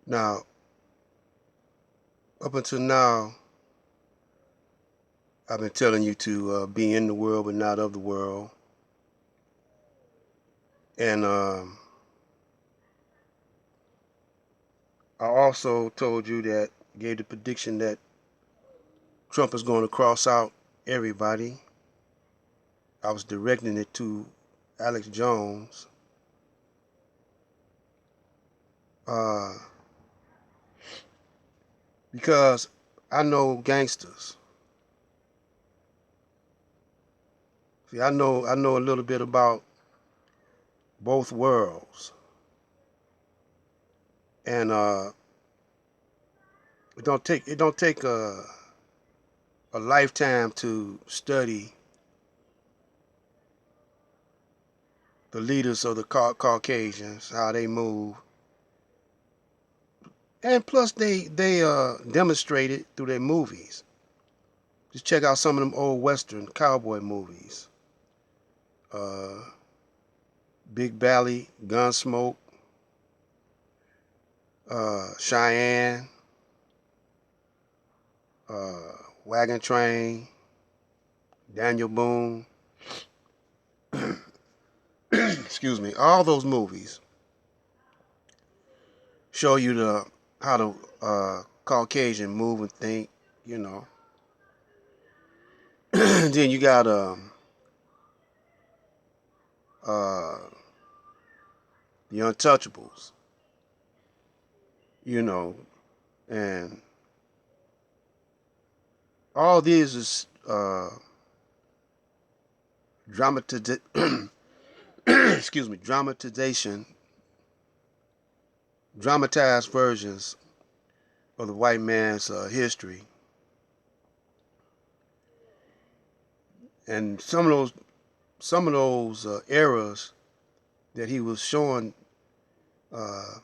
Now, up until now, I've been telling you to be in the world but not of the world. And I also told you that, gave the prediction that Trump is going to cross out everybody. I was directing it to Alex Jones. Uh, because I know gangsters. See, I know a little bit about both worlds. And it don't take a lifetime to study the leaders of the Caucasians, how they move, and plus they demonstrate it through their movies. Just check out some of them old Western cowboy movies. Uh, Big Valley, Gunsmoke, Cheyenne, uh, Wagon Train, Daniel Boone. Excuse me. All those movies show you how the Caucasian move and think. You know. Then you got uh, the Untouchables. You know, and all these is excuse me, dramatized versions of the white man's history. And some of those eras that he was showing uh,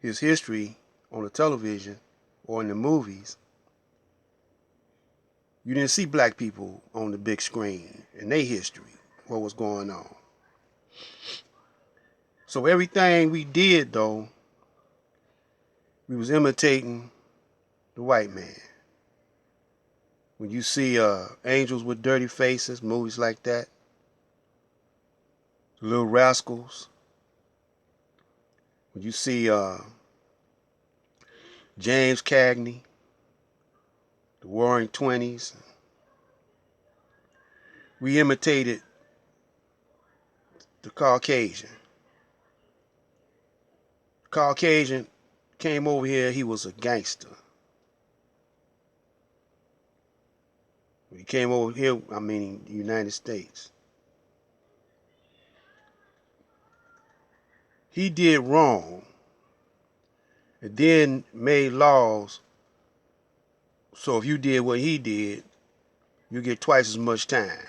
his history on the television or in the movies, you didn't see black people on the big screen in their history, what was going on. So everything we did, though, we was imitating the white man. When you see Angels with Dirty Faces, movies like that, Little Rascals, when you see James Cagney, the Roaring Twenties, we imitated the Caucasian. The Caucasian came over here, he was a gangster. When he came over here, I mean the United States, he did wrong and then made laws so if you did what he did, you get twice as much time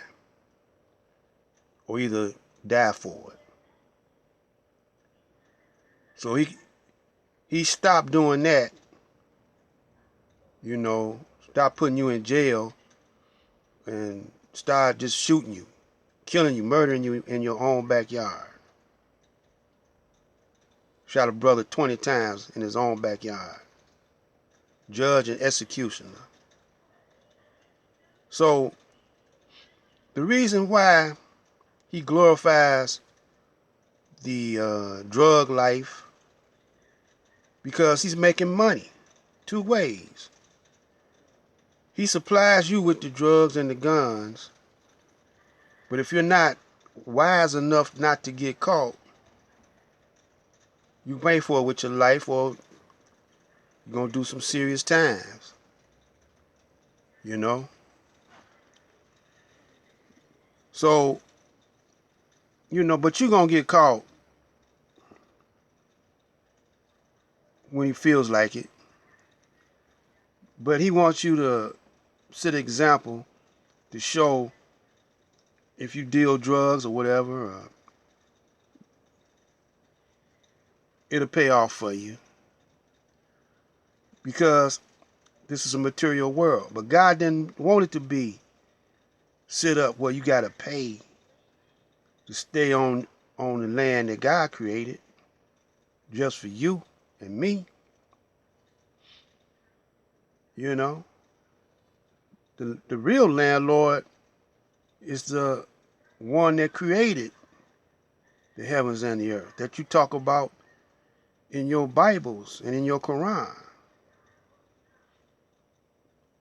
or either die for it. So he stopped doing that, stopped putting you in jail and started just shooting you, killing you, murdering you in your own backyard. Shot a brother 20 times in his own backyard. Judge and executioner. So the reason why he glorifies the drug life, because he's making money two ways. He supplies you with the drugs and the guns, but if you're not wise enough not to get caught, you pay for it with your life or you're going to do some serious times, you know? So, but you're going to get caught when he feels like it. But he wants you to set an example to show if you deal drugs or whatever, it'll pay off for you. Because this is a material world. But God didn't want it to be set up where you got to pay to stay on the land that God created just for you and me. You know, the real landlord is the one that created the heavens and the earth that you talk about in your Bibles and in your Quran.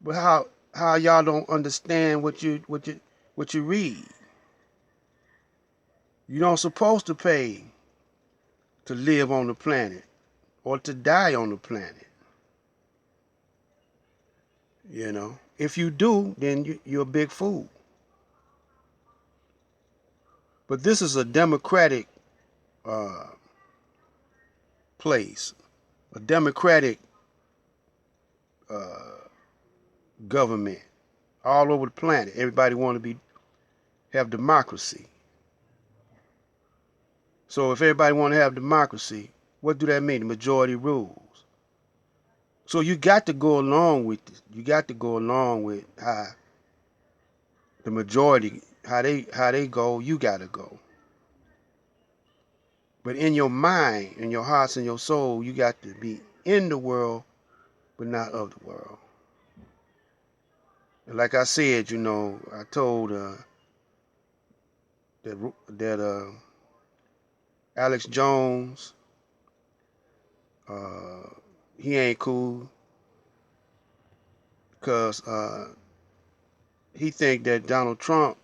But how y'all don't understand what you read? You don't supposed to pay to live on the planet or to die on the planet. You know, if you do, then you're a big fool. But this is a democratic uh, place, a democratic uh, government all over the planet. Everybody want to have democracy. So if everybody want to have democracy, what do that mean? The majority rules. So you got to go along with this. You got to go along with how the majority, how they go. You got to go. But in your mind, in your hearts and your soul, you got to be in the world, but not of the world. And like I said, I told that Alex Jones, uh, he ain't cool because he think that Donald Trump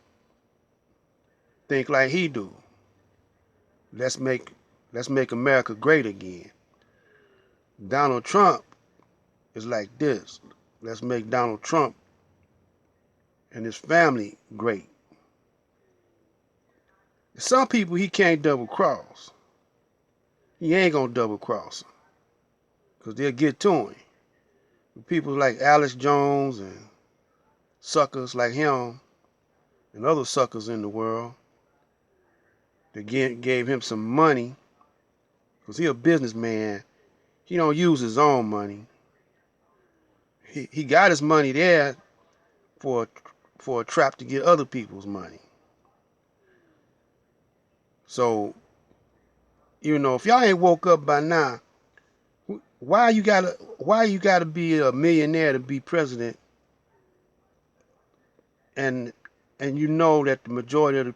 think like he do. Let's make America great again. Donald Trump is like this. Let's make Donald Trump and his family great. Some people he can't double cross. He ain't gonna double cross them because they'll get to him. People like Alex Jones and suckers like him and other suckers in the world that gave him some money because he a businessman. He don't use his own money. He got his money there for a trap to get other people's money. So, if y'all ain't woke up by now, why you gotta be a millionaire to be president, and you know that the majority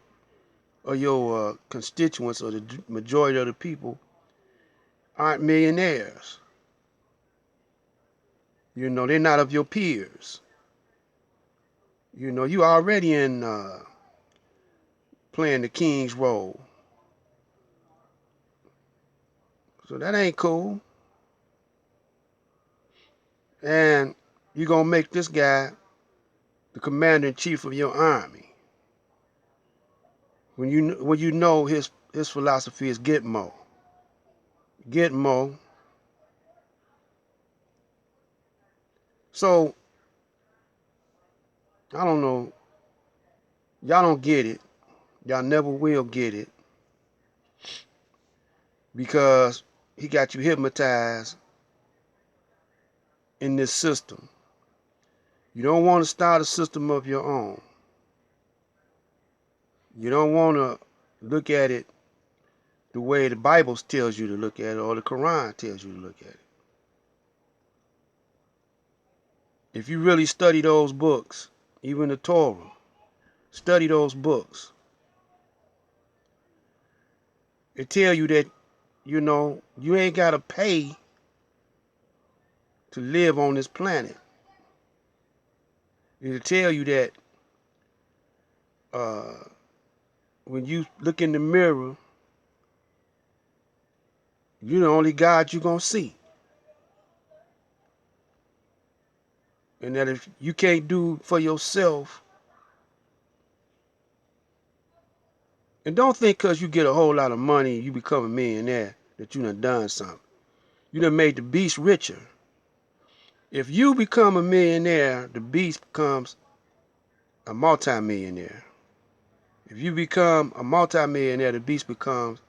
of your constituents or the majority of the people aren't millionaires. They're not of your peers. You already in playing the king's role. So that ain't cool. And you're going to make this guy the commander-in-chief of your army. When you know his philosophy is get more. Get more. So, I don't know. Y'all don't get it. Y'all never will get it. Because he got you hypnotized in this system. You don't want to start a system of your own. You don't want to look at it the way the Bible tells you to look at it or the Quran tells you to look at it. If you really study those books, even the Torah, study those books. It tell you that, you ain't got to pay to live on this planet. It'll tell you that when you look in the mirror, you're the only God you're going to see. And that if you can't do for yourself, and don't think because you get a whole lot of money, you become a millionaire, that you done something. You done made the beast richer. If you become a millionaire, the beast becomes a multimillionaire. If you become a multimillionaire, the beast becomes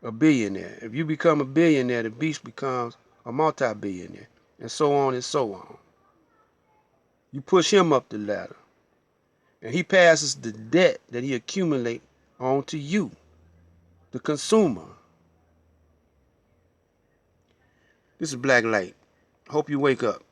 a billionaire. If you become a billionaire, the beast becomes a multi-billionaire, and so on and so on. You push him up the ladder, and he passes the debt that he accumulates on to you, the consumer. This is Black Light. Hope you wake up.